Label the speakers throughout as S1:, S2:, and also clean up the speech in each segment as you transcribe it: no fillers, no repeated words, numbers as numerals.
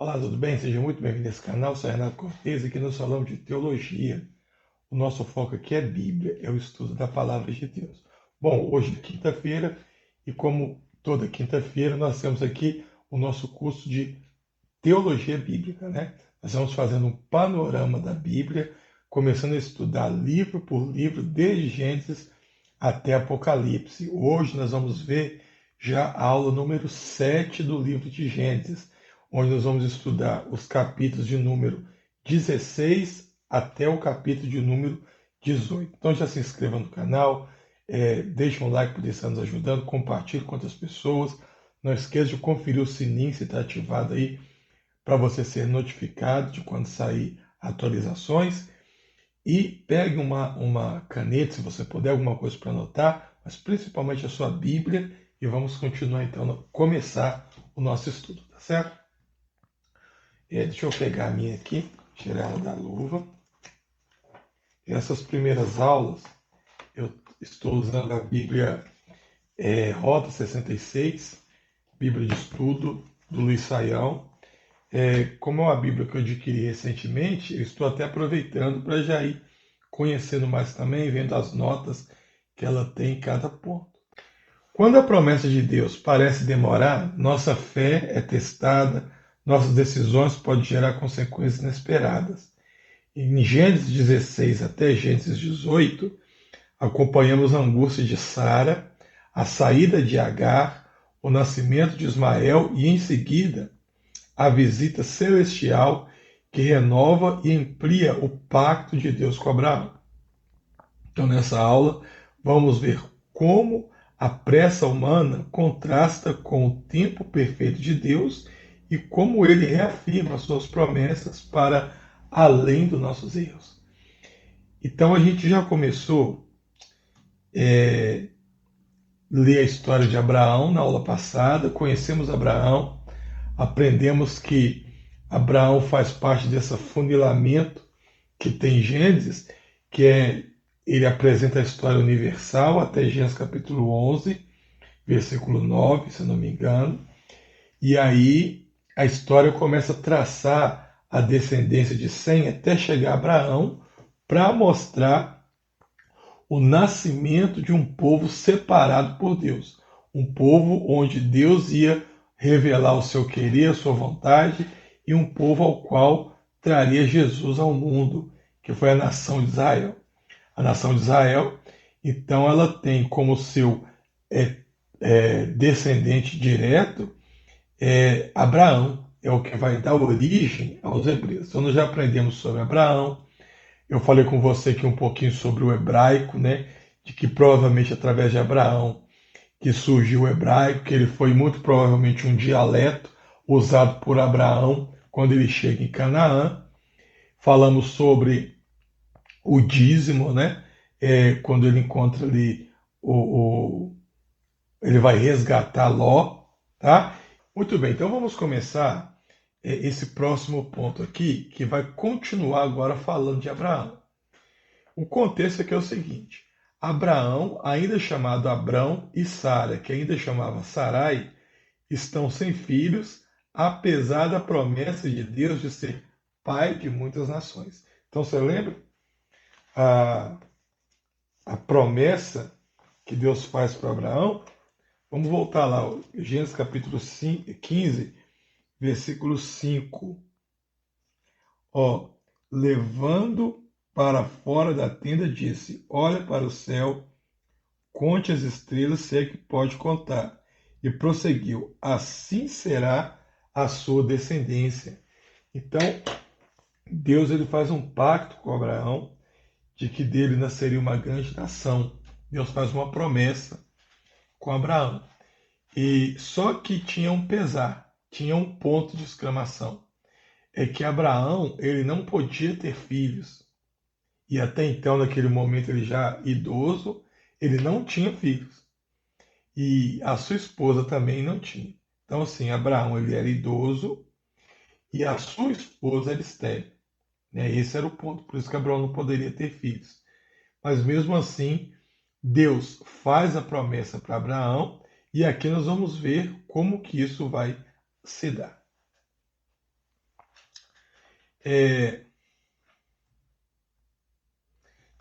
S1: Olá, tudo bem? Seja muito bem-vindo a esse canal. Sou Renato Cortes e aqui nós falamos de teologia. O nosso foco aqui é Bíblia, é o estudo da palavra de Deus. Bom, hoje é quinta-feira e como toda quinta-feira nós temos aqui o nosso curso de teologia bíblica, né? Nós vamos fazendo um panorama da Bíblia, começando a estudar livro por livro, desde Gênesis até Apocalipse. Hoje nós vamos ver já a aula número 7 do livro de Gênesis, onde nós vamos estudar os capítulos de número 16 até o capítulo de número 18. Então já se inscreva no canal, deixe um like por estar nos ajudando, compartilhe com outras pessoas. Não esqueça de conferir o sininho se está ativado aí para você ser notificado de quando sair atualizações. E pegue uma caneta, se você puder, alguma coisa para anotar, mas principalmente a sua Bíblia, e vamos continuar então, começar o nosso estudo, tá certo? Deixa eu pegar a minha aqui, tirar ela da luva. Essas primeiras aulas, eu estou usando a Bíblia Rota 66, Bíblia de Estudo, do Luiz Saião. Como é uma Bíblia que eu adquiri recentemente, eu estou até aproveitando para já ir conhecendo mais também, vendo as notas que ela tem em cada ponto. Quando a promessa de Deus parece demorar, nossa fé é testada, nossas decisões podem gerar consequências inesperadas. Em Gênesis 16 até Gênesis 18, acompanhamos a angústia de Sara, a saída de Agar, o nascimento de Ismael e, em seguida, a visita celestial que renova e amplia o pacto de Deus com Abraão. Então, nessa aula, vamos ver como a pressa humana contrasta com o tempo perfeito de Deus e como ele reafirma suas promessas para além dos nossos erros. Então, a gente já começou a ler a história de Abraão na aula passada, conhecemos Abraão, aprendemos que Abraão faz parte desse funilamento que tem Gênesis, que ele apresenta a história universal até Gênesis capítulo 11, versículo 9, se eu não me engano. E aí a história começa a traçar a descendência de Sem até chegar a Abraão, para mostrar o nascimento de um povo separado por Deus. Um povo onde Deus ia revelar o seu querer, a sua vontade, e um povo ao qual traria Jesus ao mundo, que foi a nação de Israel. A nação de Israel, então, ela tem como seu descendente direto Abraão, é o que vai dar origem aos hebreus. Então, nós já aprendemos sobre Abraão. Eu falei com você aqui um pouquinho sobre o hebraico, né? De que provavelmente através de Abraão que surgiu o hebraico, que ele foi muito provavelmente um dialeto usado por Abraão quando ele chega em Canaã. Falamos sobre o dízimo, né? Quando ele encontra ali ele vai resgatar Ló, tá? Muito bem, então vamos começar esse próximo ponto aqui, que vai continuar agora falando de Abraão. O contexto aqui é o seguinte: Abraão, ainda chamado Abrão, e Sara, que ainda chamava Sarai, estão sem filhos, apesar da promessa de Deus de ser pai de muitas nações. Então você lembra a, a promessa que Deus faz para Abraão? Vamos voltar lá, Gênesis capítulo 15, versículo 5. Ó, levando para fora da tenda, disse: Olha para o céu, conte as estrelas, se é que pode contar. E prosseguiu: Assim será a sua descendência. Então, Deus ele faz um pacto com Abraão de que dele nasceria uma grande nação. Deus faz uma promessa com Abraão. E só que tinha um pesar, tinha um ponto de exclamação. É que Abraão ele não podia ter filhos. E até então, naquele momento, ele já idoso, ele não tinha filhos. E a sua esposa também não tinha. Então, assim, Abraão ele era idoso e a sua esposa era estéril. Né? Esse era o ponto, por isso que Abraão não poderia ter filhos. Mas mesmo assim, Deus faz a promessa para Abraão e aqui nós vamos ver como que isso vai se dar.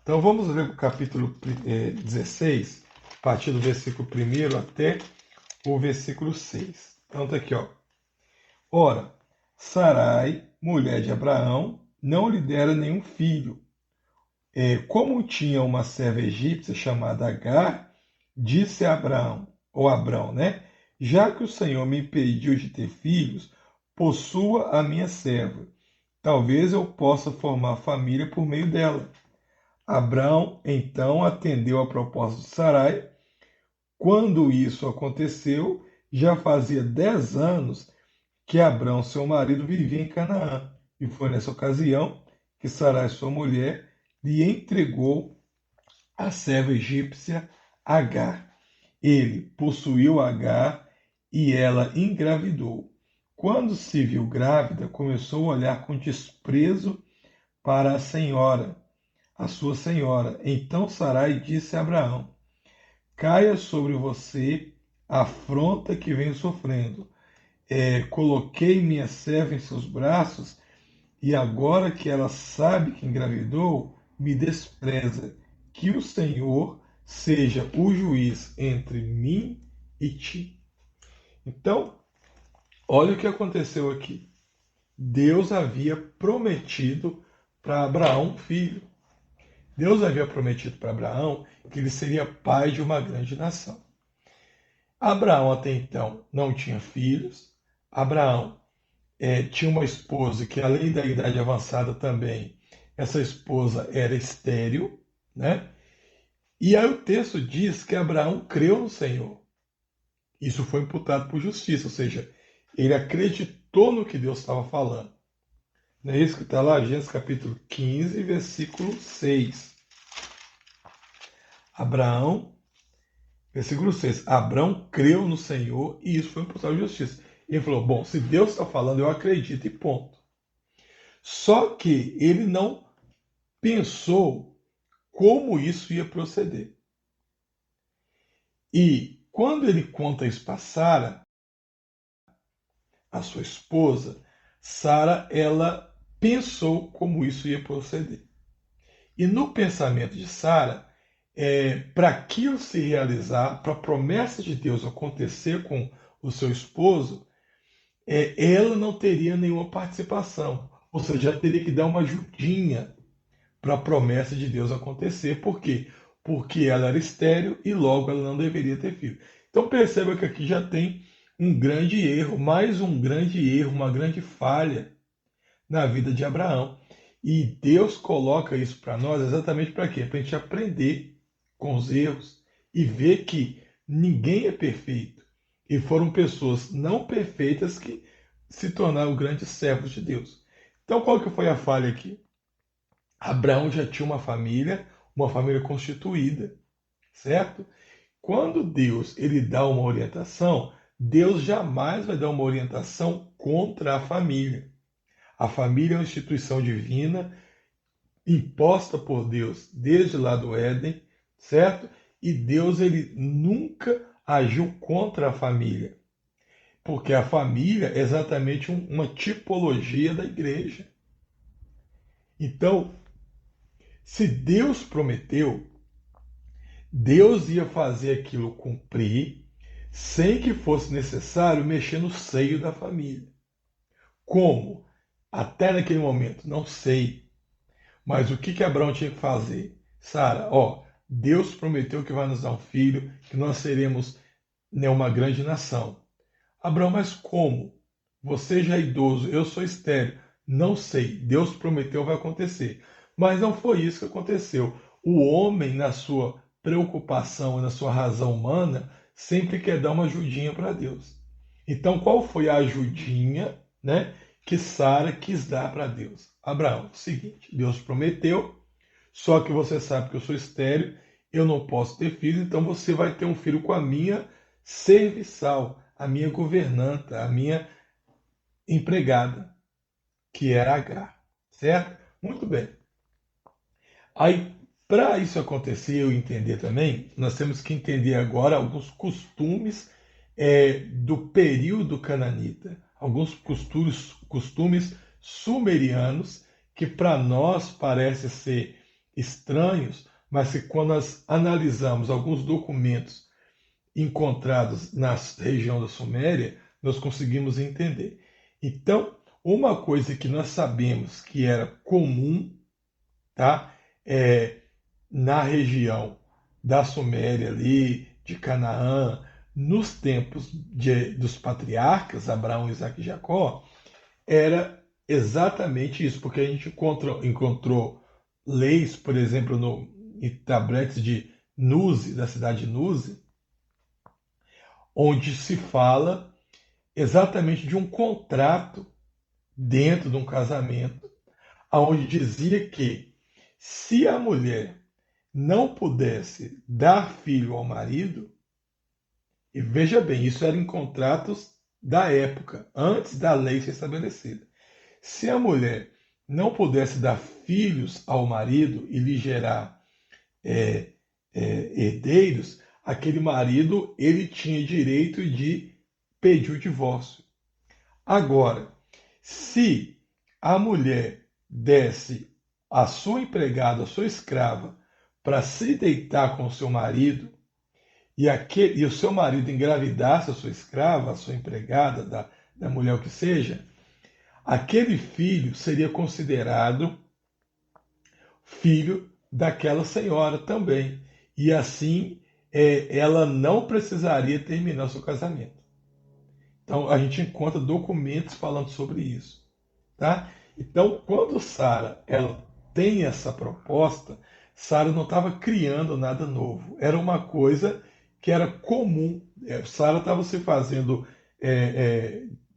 S1: Então vamos ler o capítulo 16, a partir do versículo 1 até o versículo 6. Então tá aqui, ó. Ora, Sarai, mulher de Abraão, não lhe dera nenhum filho. Como tinha uma serva egípcia chamada Agar, disse a Abraão, ou Abrão, né? Já que o Senhor me impediu de ter filhos, possua a minha serva. Talvez eu possa formar família por meio dela. Abrão então atendeu a proposta de Sarai. Quando isso aconteceu, já fazia 10 anos que Abrão, seu marido, vivia em Canaã. E foi nessa ocasião que Sarai, sua mulher, lhe entregou a serva egípcia Agar. Ele possuiu Agar e ela engravidou. Quando se viu grávida, começou a olhar com desprezo para a sua senhora. Então Sarai disse a Abraão: caia sobre você a afronta que venho sofrendo. Coloquei minha serva em seus braços e agora que ela sabe que engravidou, me despreza. Que o Senhor seja o juiz entre mim e ti. Então, olha o que aconteceu aqui. Deus havia prometido para Abraão um filho. Deus havia prometido para Abraão que ele seria pai de uma grande nação. Abraão até então não tinha filhos. Abraão tinha uma esposa que, além da idade avançada também, essa esposa era estéril, né? E aí o texto diz que Abraão creu no Senhor. Isso foi imputado por justiça, ou seja, ele acreditou no que Deus estava falando. Não é isso que está lá? Gênesis capítulo 15, versículo 6. Versículo 6. Abraão creu no Senhor e isso foi imputado por justiça. Ele falou, bom, se Deus está falando, eu acredito e ponto. Só que ele não pensou como isso ia proceder. E quando ele conta isso para Sara, a sua esposa, Sara, ela pensou como isso ia proceder. E no pensamento de Sara, para aquilo se realizar, para a promessa de Deus acontecer com o seu esposo, ela não teria nenhuma participação. Ou seja, ela teria que dar uma ajudinha para a promessa de Deus acontecer. Por quê? Porque ela era estéril e logo ela não deveria ter filho. Então perceba que aqui já tem um grande erro, mais um grande erro, uma grande falha na vida de Abraão. E Deus coloca isso para nós exatamente para quê? Para a gente aprender com os erros e ver que ninguém é perfeito. E foram pessoas não perfeitas que se tornaram grandes servos de Deus. Então qual que foi a falha aqui? Abraão já tinha uma família constituída, certo? Quando Deus ele dá uma orientação, Deus jamais vai dar uma orientação contra a família. A família é uma instituição divina imposta por Deus desde lá do Éden, certo? E Deus ele nunca agiu contra a família, porque a família é exatamente uma tipologia da igreja. Então, se Deus prometeu, Deus ia fazer aquilo cumprir sem que fosse necessário mexer no seio da família. Como? Até naquele momento, não sei. Mas o que Abraão tinha que fazer? Sara, Deus prometeu que vai nos dar um filho, que nós seremos uma grande nação. Abraão, mas como? Você já é idoso, eu sou estéril. Não sei, Deus prometeu vai acontecer. Mas não foi isso que aconteceu. O homem, na sua preocupação, na sua razão humana, sempre quer dar uma ajudinha para Deus. Então, qual foi a ajudinha, né, que Sara quis dar para Deus? Abraão, seguinte, Deus prometeu, só que você sabe que eu sou estéril, eu não posso ter filho, então você vai ter um filho com a minha serviçal, a minha governanta, a minha empregada, que era Agar, certo? Muito bem. Aí, para isso acontecer, eu entender também, nós temos que entender agora alguns costumes do período cananita, alguns costumes sumerianos que para nós parecem ser estranhos, mas que quando nós analisamos alguns documentos encontrados na região da Suméria, nós conseguimos entender. Então, uma coisa que nós sabemos que era comum, tá? Na região da Suméria ali, de Canaã, nos tempos dos patriarcas, Abraão, Isaac e Jacó, era exatamente isso, porque a gente encontrou leis, por exemplo, em tabletes de Nuzi, da cidade de Nuzi, onde se fala exatamente de um contrato dentro de um casamento, onde dizia que se a mulher não pudesse dar filho ao marido, e veja bem, isso era em contratos da época, antes da lei ser estabelecida. Se a mulher não pudesse dar filhos ao marido e lhe gerar herdeiros, aquele marido ele tinha direito de pedir o divórcio. Agora, se a mulher desse a sua empregada, a sua escrava, para se deitar com o seu marido, e o seu marido engravidasse a sua escrava, a sua empregada, da mulher o que seja, aquele filho seria considerado filho daquela senhora também. E assim ela não precisaria terminar o seu casamento. Então a gente encontra documentos falando sobre isso. Tá? Então, quando Sara ela tem essa proposta, Sara não estava criando nada novo. Era uma coisa que era comum. Sara estava se fazendo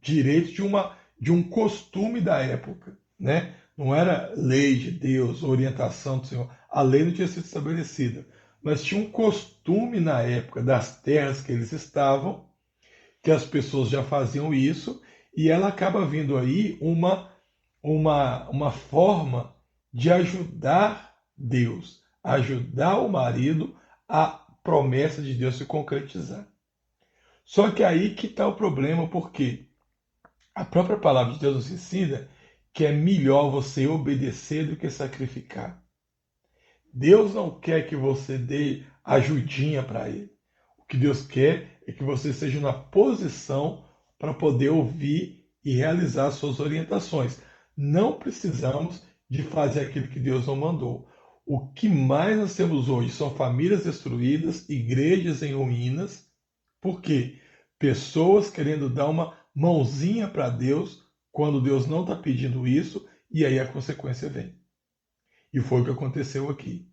S1: direito de um costume da época. Né? Não era lei de Deus, orientação do Senhor. A lei não tinha sido estabelecida. Mas tinha um costume na época das terras que eles estavam, que as pessoas já faziam isso, e ela acaba vindo aí uma forma de ajudar Deus, ajudar o marido a promessa de Deus se concretizar. Só que aí que está o problema, porque a própria palavra de Deus nos ensina que é melhor você obedecer do que sacrificar. Deus não quer que você dê ajudinha para Ele. O que Deus quer é que você esteja na posição para poder ouvir e realizar suas orientações. Não precisamos de fazer aquilo que Deus não mandou. O que mais nós temos hoje são famílias destruídas, igrejas em ruínas. Por quê? Pessoas querendo dar uma mãozinha para Deus quando Deus não está pedindo isso, e aí a consequência vem. E foi o que aconteceu aqui.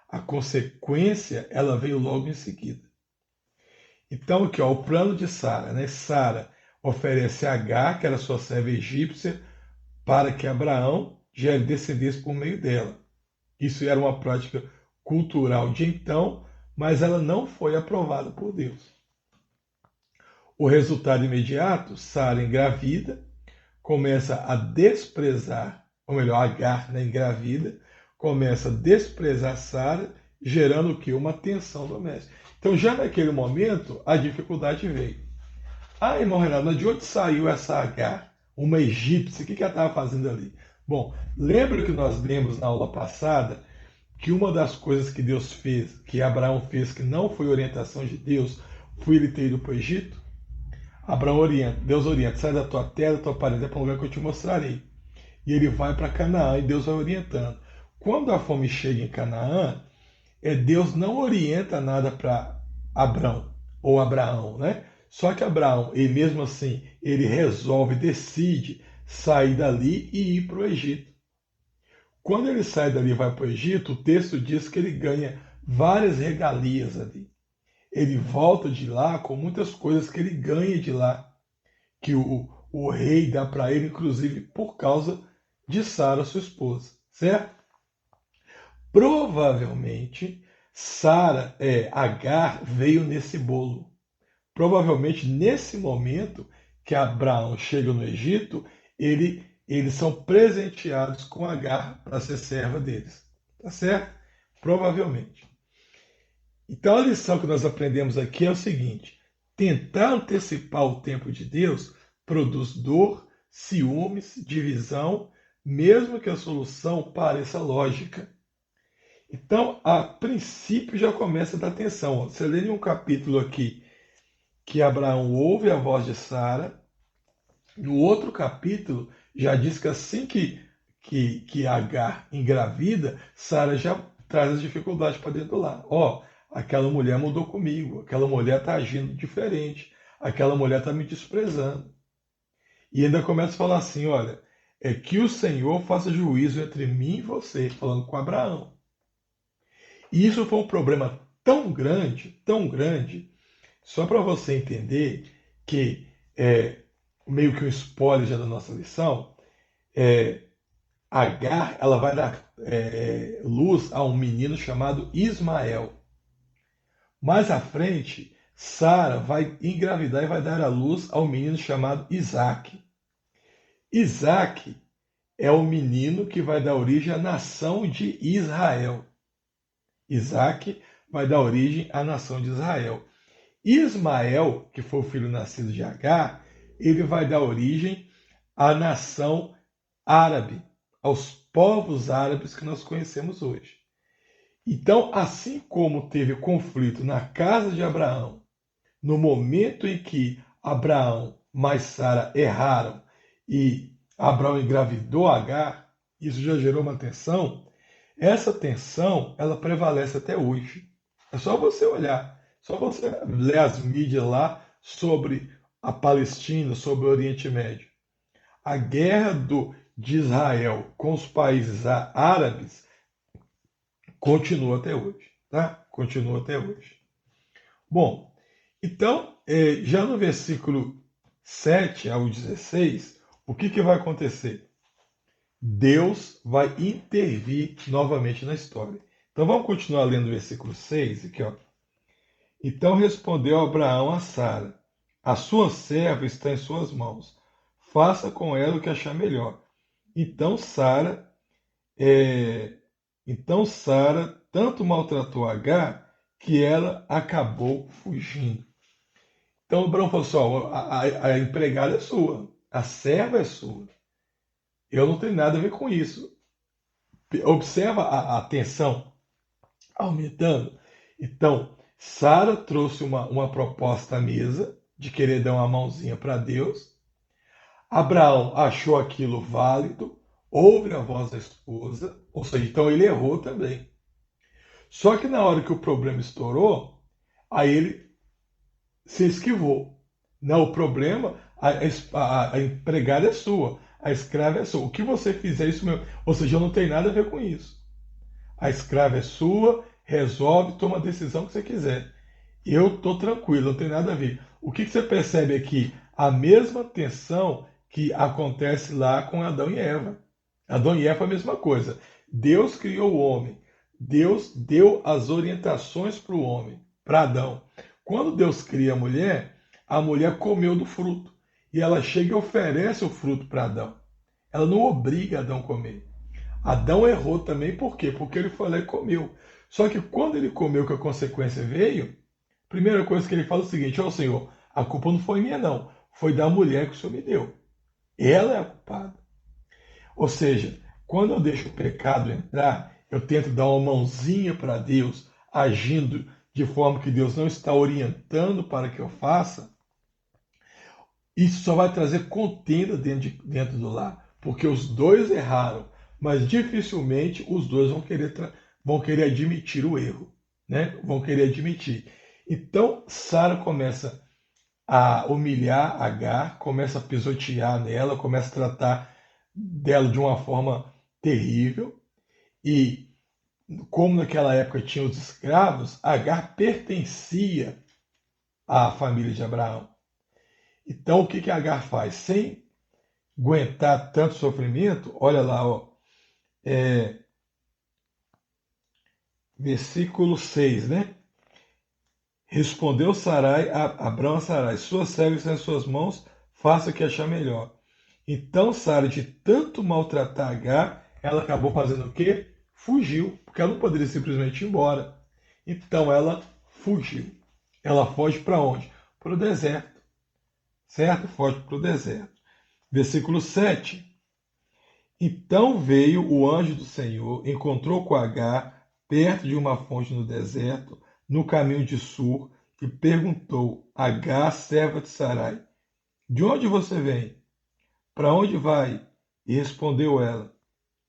S1: A consequência, ela veio logo em seguida. Então, aqui, ó, o plano de Sara, né? Sara oferece a Agar, que era sua serva egípcia, para que Abraão gere descendência por meio dela. Isso era uma prática cultural de então, mas ela não foi aprovada por Deus. O resultado imediato, Sara engravida, começa a desprezar, ou melhor, Agar, né, engravida, começa a desprezar Sara, gerando o quê? Uma tensão doméstica. Então, já naquele momento, a dificuldade veio. Ah, irmão Renato, de onde saiu essa Agar? Uma egípcia, o que ela estava fazendo ali? Bom, lembra que nós lemos na aula passada que uma das coisas que Deus fez, que Abraão fez, que não foi orientação de Deus, foi ele ter ido para o Egito? Abraão orienta, Deus orienta, sai da tua terra, da tua parentela, para um lugar que eu te mostrarei. E ele vai para Canaã e Deus vai orientando. Quando a fome chega em Canaã, Deus não orienta nada para Abraão, ou Abraão, né? Só que Abraão, ele mesmo assim, ele resolve, decide sair dali e ir para o Egito. Quando ele sai dali e vai para o Egito, o texto diz que ele ganha várias regalias ali. Ele volta de lá com muitas coisas que ele ganha de lá, que o rei dá para ele, inclusive por causa de Sara, sua esposa, certo? Provavelmente, Agar veio nesse bolo. Provavelmente, nesse momento que Abraão chega no Egito, eles são presenteados com Agar para ser serva deles. Tá certo? Provavelmente. Então, a lição que nós aprendemos aqui é o seguinte: tentar antecipar o tempo de Deus produz dor, ciúmes, divisão, mesmo que a solução pareça lógica. Então, a princípio já começa a dar atenção. Você lê em um capítulo aqui que Abraão ouve a voz de Sara. No outro capítulo, já diz que assim que Agar engravida, Sara já traz as dificuldades para dentro do lar. Ó, aquela mulher mudou comigo, aquela mulher está agindo diferente, aquela mulher está me desprezando. E ainda começa a falar assim, olha, é que o Senhor faça juízo entre mim e você, falando com Abraão. E isso foi um problema tão grande, só para você entender que, meio que um spoiler já da nossa lição, Agar ela vai dar luz a um menino chamado Ismael. Mais à frente, Sara vai engravidar e vai dar à luz ao menino chamado Isaac. Isaac é o menino que vai dar origem à nação de Israel. Isaac vai dar origem à nação de Israel. Ismael, que foi o filho nascido de Agar, ele vai dar origem à nação árabe, aos povos árabes que nós conhecemos hoje. Então, assim como teve conflito na casa de Abraão, no momento em que Abraão mais Sara erraram e Abraão engravidou Agar, isso já gerou uma tensão. Essa tensão, ela prevalece até hoje. É só você olhar, só você ler as mídias lá sobre a Palestina, sobre o Oriente Médio. A guerra de Israel com os países árabes continua até hoje, tá? Continua até hoje. Bom, então, já no versículo 7 ao 16, o que vai acontecer? Deus vai intervir novamente na história. Então vamos continuar lendo o versículo 6, aqui, ó. Então respondeu Abraão a Sara: a sua serva está em suas mãos. Faça com ela o que achar melhor. Então Sara, tanto maltratou Agar que ela acabou fugindo. Então Abraão falou assim: a empregada é sua, a serva é sua. Eu não tenho nada a ver com isso. Observa a tensão aumentando. Então, Sara trouxe uma proposta à mesa de querer dar uma mãozinha para Deus. Abraão achou aquilo válido, ouve a voz da esposa, ou seja, então ele errou também. Só que na hora que o problema estourou, aí ele se esquivou. Não, o problema, a empregada é sua, a escrava é sua. O que você fizer, isso mesmo. Ou seja, eu não tenho nada a ver com isso. A escrava é sua, resolve, toma a decisão que você quiser. Eu estou tranquilo, não tem nada a ver. O que você percebe aqui? A mesma tensão que acontece lá com Adão e Eva. Adão e Eva é a mesma coisa. Deus criou o homem. Deus deu as orientações para o homem, para Adão. Quando Deus cria a mulher comeu do fruto. E ela chega e oferece o fruto para Adão. Ela não obriga Adão a comer. Adão errou também, por quê? Porque ele foi lá e comeu. Só que quando ele comeu, que a consequência veio, a primeira coisa que ele fala é o seguinte: ó Senhor, a culpa não foi minha não, foi da mulher que o Senhor me deu. Ela é a culpada. Ou seja, quando eu deixo o pecado entrar, eu tento dar uma mãozinha para Deus, agindo de forma que Deus não está orientando para que eu faça, isso só vai trazer contenda dentro do lar, porque os dois erraram, mas dificilmente os dois vão querer admitir o erro, né? Vão querer admitir. Então Sara começa a humilhar Agar, começa a pisotear nela, começa a tratar dela de uma forma terrível. E como naquela época tinha os escravos, Agar pertencia à família de Abraão. Então o que Agar faz? Sem aguentar tanto sofrimento, olha lá, ó, versículo 6, né? Respondeu Sarai a Abrão a Sarai: sua serva está em suas mãos, faça o que achar melhor. Então Sara, de tanto maltratar Agar, ela acabou fazendo o quê? Fugiu, porque ela não poderia simplesmente ir embora. Então ela fugiu. Ela foge para onde? Para o deserto. Certo? Foge para o deserto. Versículo 7. Então veio o anjo do Senhor, encontrou com Agar perto de uma fonte no deserto, no caminho de Sur, e perguntou: Agar, serva de Sarai, de onde você vem? Para onde vai? E respondeu ela: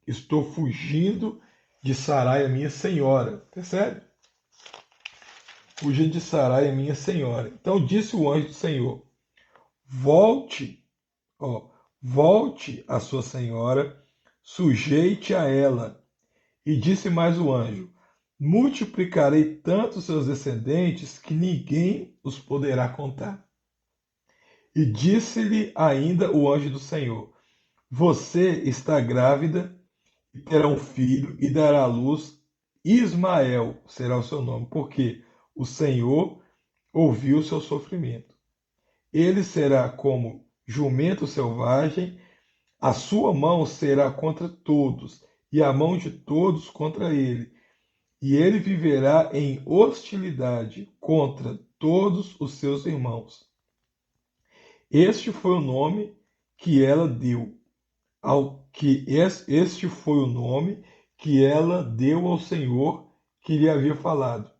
S1: Estou fugindo de Sarai, a minha senhora. Percebe? Fugindo de Sarai, a minha senhora. Então disse o anjo do Senhor: Volte, ó, volte a sua senhora, sujeite a ela. E disse mais o anjo: Multiplicarei tanto seus descendentes que ninguém os poderá contar. E disse-lhe ainda o anjo do Senhor: Você está grávida e terá um filho e dará à luz Ismael, será o seu nome, porque o Senhor ouviu o seu sofrimento. Ele será como jumento selvagem, a sua mão será contra todos, e a mão de todos contra ele. E ele viverá em hostilidade contra todos os seus irmãos. Este foi o nome que ela deu este foi o nome que ela deu ao Senhor que lhe havia falado.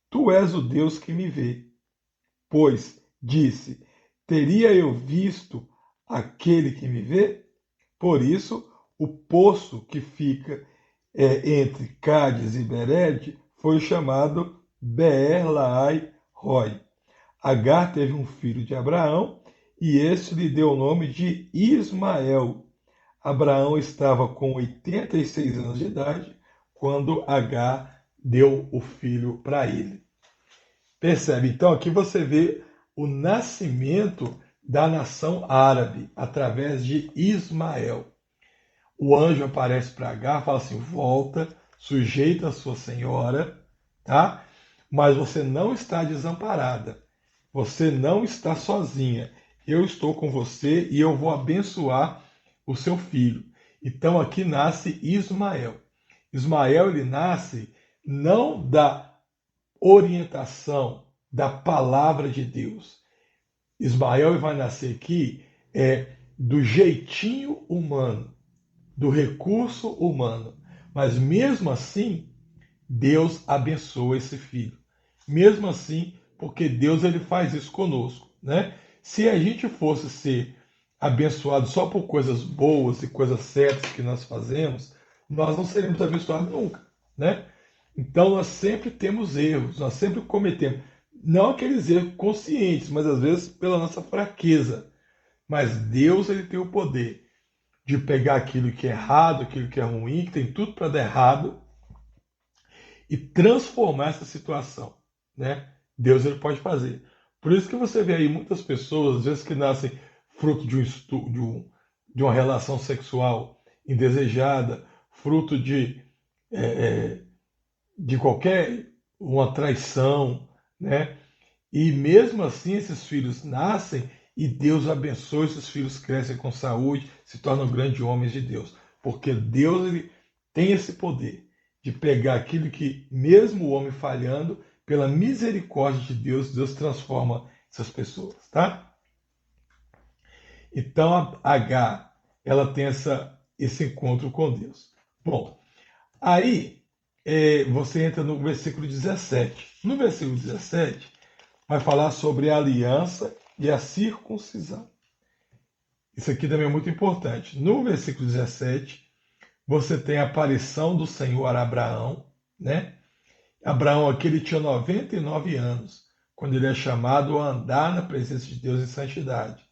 S1: Tu és o Deus que me vê. Pois, disse, teria eu visto aquele que me vê? Por isso, o poço que fica entre Cádiz e Bered foi chamado Beer-Lahai-Roi. Agar teve um filho de Abraão, e este lhe deu o nome de Ismael. Abraão estava com 86 anos de idade quando Agar deu o filho para ele. Percebe? Então aqui você vê o nascimento da nação árabe através de Ismael. O anjo aparece para Agar, fala assim: volta, sujeita a sua senhora, tá? Mas você não está desamparada. Você não está sozinha. Eu estou com você e eu vou abençoar o seu filho. Então aqui nasce Ismael. Ismael ele nasce não da orientação da palavra de Deus. Ismael vai nascer aqui do jeitinho humano, do recurso humano. Mas mesmo assim, Deus abençoa esse filho. Mesmo assim, porque Deus ele faz isso conosco, né? Se a gente fosse ser abençoado só por coisas boas e coisas certas que nós fazemos, nós não seríamos abençoados nunca, né? Então nós sempre temos erros, nós sempre cometemos, não aqueles erros conscientes, mas às vezes pela nossa fraqueza. Mas Deus ele tem o poder de pegar aquilo que é errado, aquilo que é ruim, que tem tudo para dar errado, e transformar essa situação, né? Deus ele pode fazer. Por isso que você vê aí muitas pessoas, às vezes, que nascem fruto de uma relação sexual indesejada, fruto de qualquer uma traição, né? E mesmo assim esses filhos nascem e Deus abençoa, esses filhos crescem com saúde, se tornam grandes homens de Deus. Porque Deus ele tem esse poder de pegar aquilo que, mesmo o homem falhando, pela misericórdia de Deus, Deus transforma essas pessoas, tá? Então a Agar, ela tem esse encontro com Deus. Bom, aí você entra no versículo 17. No versículo 17, vai falar sobre a aliança e a circuncisão. Isso aqui também é muito importante. No versículo 17, você tem a aparição do Senhor a Abraão, né? Abraão aqui ele tinha 99 anos, quando ele é chamado a andar na presença de Deus em santidade.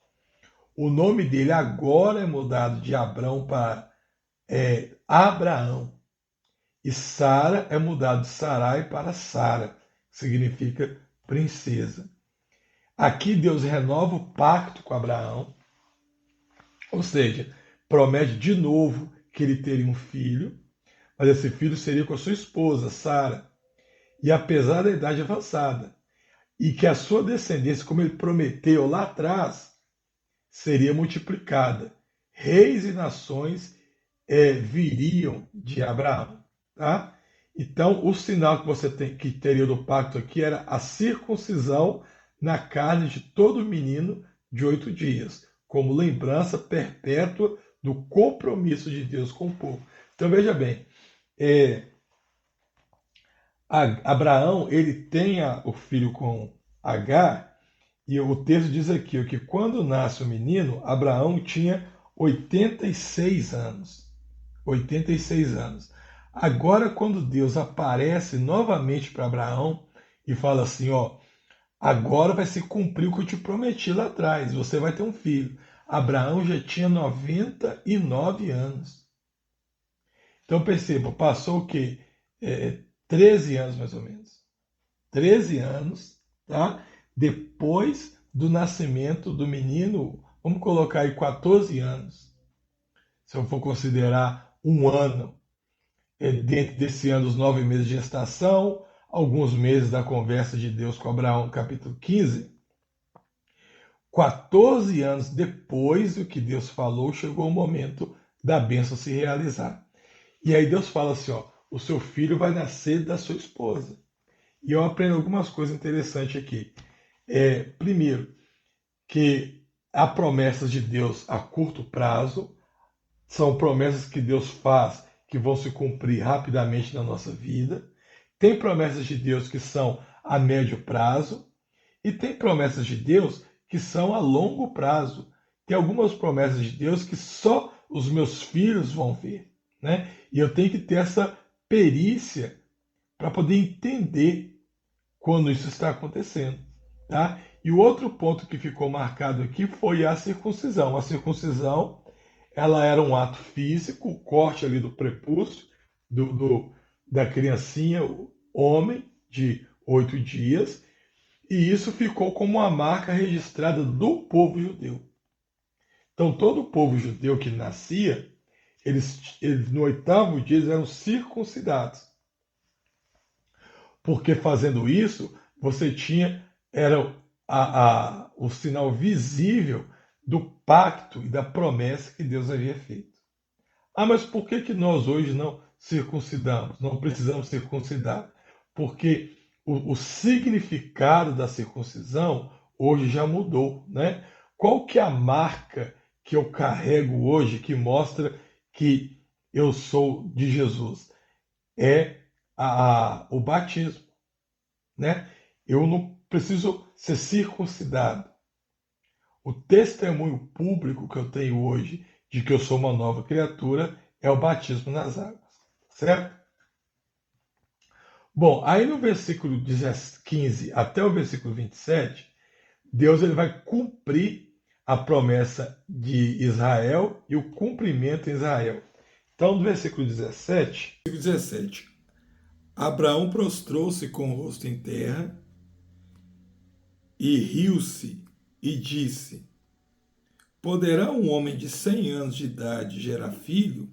S1: O nome dele agora é mudado de Abrão para Abraão. E Sara é mudado de Sarai para Sara, que significa princesa. Aqui Deus renova o pacto com Abraão, ou seja, promete de novo que ele teria um filho, mas esse filho seria com a sua esposa, Sara. E apesar da idade avançada, e que a sua descendência, como ele prometeu lá atrás, seria multiplicada. Reis e nações viriam de Abraão. Tá? Então, o sinal que você que teria do pacto aqui era a circuncisão na carne de todo menino de 8 dias. como lembrança perpétua do compromisso de Deus com o povo. Então veja bem, Abraão ele tem o filho com Agar, e o texto diz aqui que quando nasce o menino, Abraão tinha 86 anos. 86 anos. Agora, quando Deus aparece novamente para Abraão e fala assim, ó, agora vai se cumprir o que eu te prometi lá atrás, você vai ter um filho. Abraão já tinha 99 anos. Então perceba, passou o quê? 13 anos mais ou menos. 13 anos, tá? Depois do nascimento do menino, vamos colocar aí 14 anos. Se eu for considerar um ano, dentro desse ano, os 9 meses de gestação, alguns meses da conversa de Deus com Abraão, capítulo 15. 14 anos depois do que Deus falou, chegou o momento da bênção se realizar. E aí Deus fala assim, ó, o seu filho vai nascer da sua esposa. E eu aprendo algumas coisas interessantes aqui. Primeiro, que há promessas de Deus a curto prazo, são promessas que Deus faz que vão se cumprir rapidamente na nossa vida. Tem promessas de Deus que são a médio prazo e tem promessas de Deus que são a longo prazo. Tem algumas promessas de Deus que só os meus filhos vão ver, né? E eu tenho que ter essa perícia para poder entender quando isso está acontecendo, tá? E o outro ponto que ficou marcado aqui foi a circuncisão. A circuncisão, ela era um ato físico, o corte ali do prepúcio da criancinha, homem, de 8 dias, e isso ficou como uma marca registrada do povo judeu. Então, todo o povo judeu que nascia, eles no 8º dia, eles eram circuncidados. Porque fazendo isso, você tinha o sinal visível do pacto e da promessa que Deus havia feito. Ah, mas por que nós hoje não circuncidamos? Não precisamos circuncidar? Porque o significado da circuncisão hoje já mudou, né? Qual que é a marca que eu carrego hoje que mostra que eu sou de Jesus? É o batismo, né? Eu não preciso ser circuncidado. O testemunho público que eu tenho hoje de que eu sou uma nova criatura é o batismo nas águas, certo? Bom, aí no versículo 15 até o versículo 27, Deus ele vai cumprir a promessa de Israel e o cumprimento em Israel. Então, do versículo 17, Abraão prostrou-se com o rosto em terra e riu-se e disse: poderá um homem de 100 anos de idade gerar filho?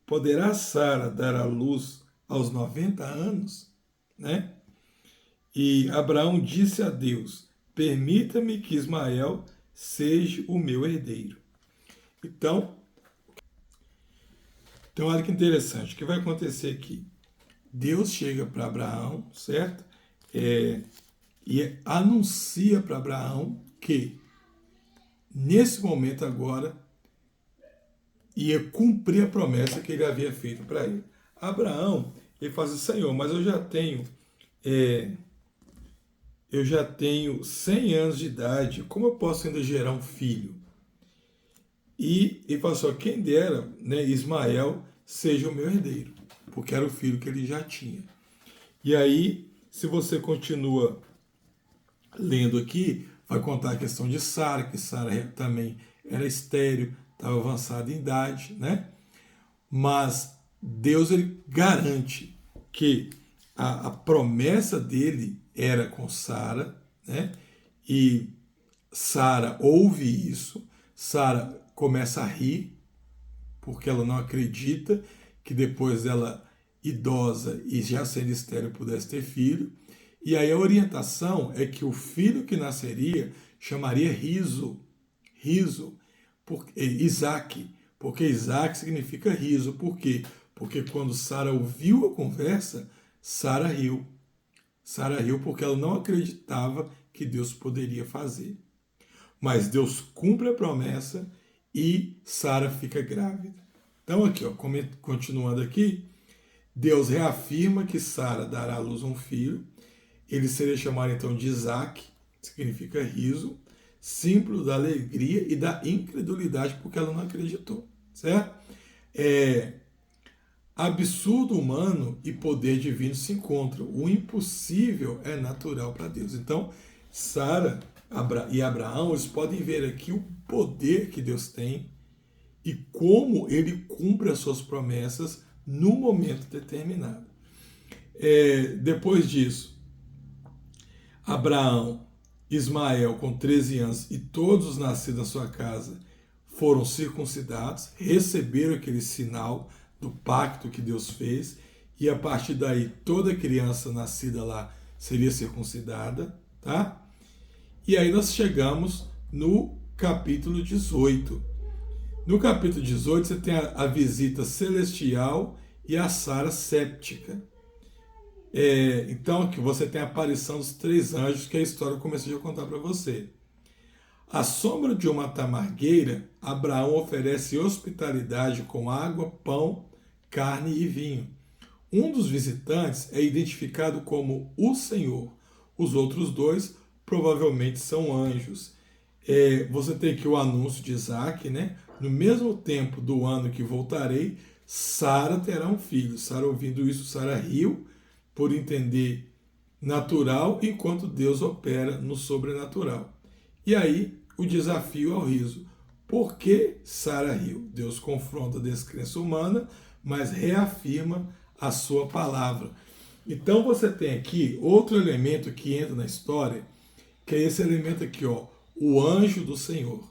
S1: Poderá Sara dar à luz aos 90 anos? Né? E Abraão disse a Deus: permita-me que Ismael seja o meu herdeiro. Então, olha que interessante, o que vai acontecer aqui? Deus chega para Abraão, certo? E anuncia para Abraão que, nesse momento agora, ia cumprir a promessa que ele havia feito para ele. Abraão, ele fala assim, Senhor, mas eu já tenho 100 anos de idade, como eu posso ainda gerar um filho? E ele falou assim, quem dera, né, Ismael seja o meu herdeiro, porque era o filho que ele já tinha. E aí, se você continua lendo aqui, vai contar a questão de Sara, que Sara também era estéril, estava avançada em idade, né? Mas Deus ele garante que a promessa dele era com Sara, né? E Sara ouve isso, Sara começa a rir, porque ela não acredita que depois dela idosa e já sendo estéril pudesse ter filho. E aí a orientação é que o filho que nasceria chamaria riso, Isaac, porque Isaac significa riso. Por quê? Porque quando Sara ouviu a conversa, Sara riu. Sara riu porque ela não acreditava que Deus poderia fazer. Mas Deus cumpre a promessa e Sara fica grávida. Então aqui, ó, continuando aqui, Deus reafirma que Sara dará à luz um filho. Ele seria chamado então de Isaac, que significa riso, símbolo da alegria e da incredulidade, porque ela não acreditou, certo? Absurdo humano e poder divino se encontram. O impossível é natural para Deus. Então, Sara e Abraão, eles podem ver aqui o poder que Deus tem e como ele cumpre as suas promessas no momento determinado. Depois disso, Abraão, Ismael, com 13 anos, e todos os nascidos na sua casa foram circuncidados, receberam aquele sinal do pacto que Deus fez, e a partir daí toda criança nascida lá seria circuncidada, tá? E aí nós chegamos no capítulo 18. No capítulo 18 você tem a visita celestial e a Sara séptica. Então aqui você tem a aparição dos 3 anjos, que a história eu comecei a contar para você. À sombra de uma tamargueira, Abraão oferece hospitalidade com água, pão, carne e vinho. Um dos visitantes é identificado como o Senhor. Os outros 2 provavelmente são anjos. Você tem aqui o anúncio de Isaac, né? No mesmo tempo do ano que voltarei, Sara terá um filho. Sara, ouvindo isso, Sara riu, por entender natural, enquanto Deus opera no sobrenatural. E aí, o desafio ao riso. Por que Sara riu? Deus confronta a descrença humana, mas reafirma a sua palavra. Então você tem aqui outro elemento que entra na história, que é esse elemento aqui, ó, o anjo do Senhor.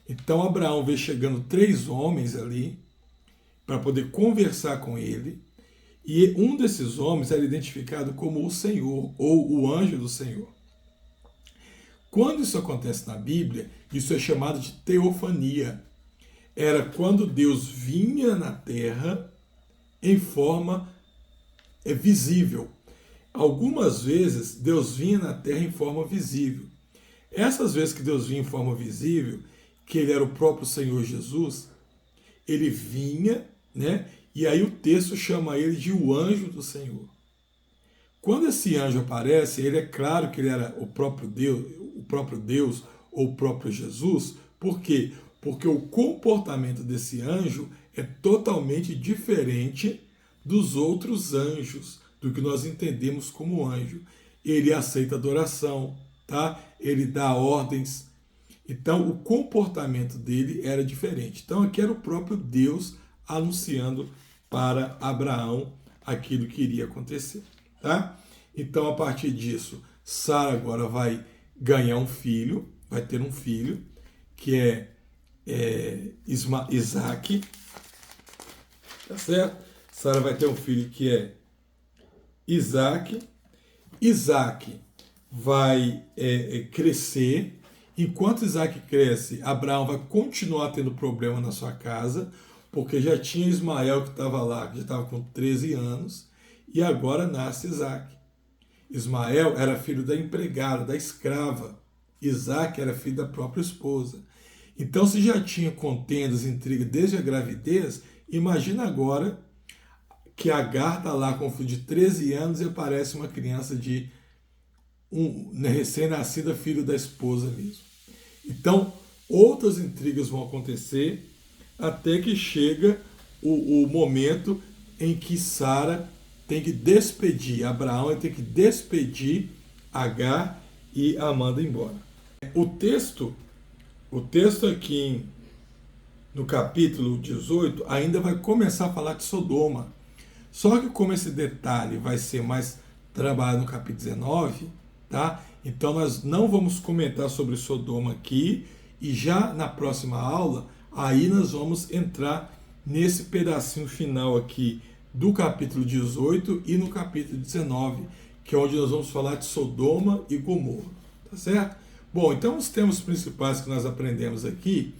S1: Então Abraão vê chegando 3 homens ali para poder conversar com ele, e um desses homens era identificado como o Senhor, ou o anjo do Senhor. Quando isso acontece na Bíblia, isso é chamado de teofania. Era quando Deus vinha na terra em forma visível. Algumas vezes Deus vinha na terra em forma visível. Essas vezes que Deus vinha em forma visível, que ele era o próprio Senhor Jesus, ele vinha, né? E aí o texto chama ele de o anjo do Senhor. Quando esse anjo aparece, ele é claro que ele era o próprio Deus ou o próprio Jesus. Por quê? Porque o comportamento desse anjo é totalmente diferente dos outros anjos, do que nós entendemos como anjo. Ele aceita adoração, tá? Ele dá ordens. Então, o comportamento dele era diferente. Então, aqui era o próprio Deus anunciando para Abraão aquilo que iria acontecer, tá? Então, a partir disso, Sara agora vai ganhar um filho, vai ter um filho, que é Isaac, tá certo? Sara vai ter um filho que é Isaac. Isaac vai crescer. Enquanto Isaac cresce, Abraão vai continuar tendo problema na sua casa, porque já tinha Ismael que estava lá, que já estava com 13 anos, e agora nasce Isaac. Ismael era filho da empregada, da escrava. Isaac era filho da própria esposa. Então, se já tinha contendas, intrigas desde a gravidez, imagina agora que Agar está lá com um filho de 13 anos e aparece uma criança de recém-nascida, filho da esposa mesmo. Então, outras intrigas vão acontecer até que chega o momento em que Sara tem que despedir, Abraão tem que despedir Agar e a manda embora. O texto aqui no capítulo 18 ainda vai começar a falar de Sodoma. Só que como esse detalhe vai ser mais trabalhado no capítulo 19, tá? Então nós não vamos comentar sobre Sodoma aqui, e já na próxima aula, aí nós vamos entrar nesse pedacinho final aqui do capítulo 18 e no capítulo 19, que é onde nós vamos falar de Sodoma e Gomorra, tá certo? Bom, então os temas principais que nós aprendemos aqui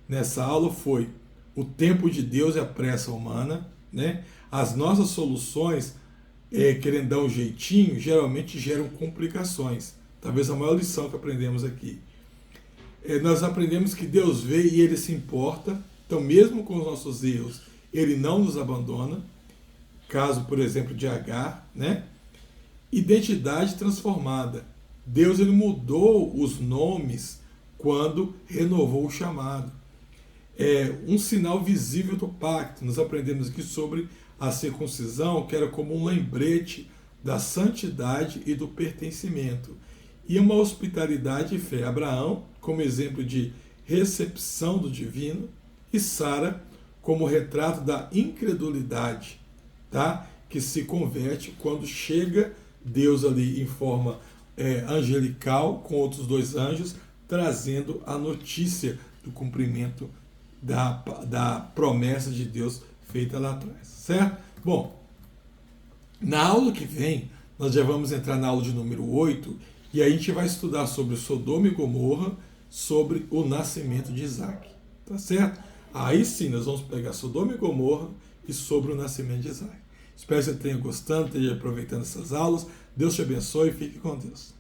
S1: nessa aula foi o tempo de Deus e a pressa humana, né? As nossas soluções, querendo dar um jeitinho, geralmente geram complicações. Talvez a maior lição que aprendemos aqui. nós aprendemos que Deus vê e Ele se importa. Então, mesmo com os nossos erros, Ele não nos abandona. Caso, por exemplo, de Agar, né? Identidade transformada. Deus ele mudou os nomes quando renovou o chamado. É um sinal visível do pacto. Nós aprendemos aqui sobre a circuncisão, que era como um lembrete da santidade e do pertencimento. E uma hospitalidade e fé. Abraão, como exemplo de recepção do divino, e Sara, como retrato da incredulidade, tá? Que se converte quando chega Deus ali em forma angelical, com outros dois anjos, trazendo a notícia do cumprimento da promessa de Deus feita lá atrás, certo? Bom, na aula que vem, nós já vamos entrar na aula de número 8, e aí a gente vai estudar sobre Sodoma e Gomorra, sobre o nascimento de Isaac, tá certo? Aí sim, nós vamos pegar Sodoma e Gomorra e sobre o nascimento de Isaac. Espero que você tenha gostado, esteja aproveitando essas aulas. Deus te abençoe e fique com Deus.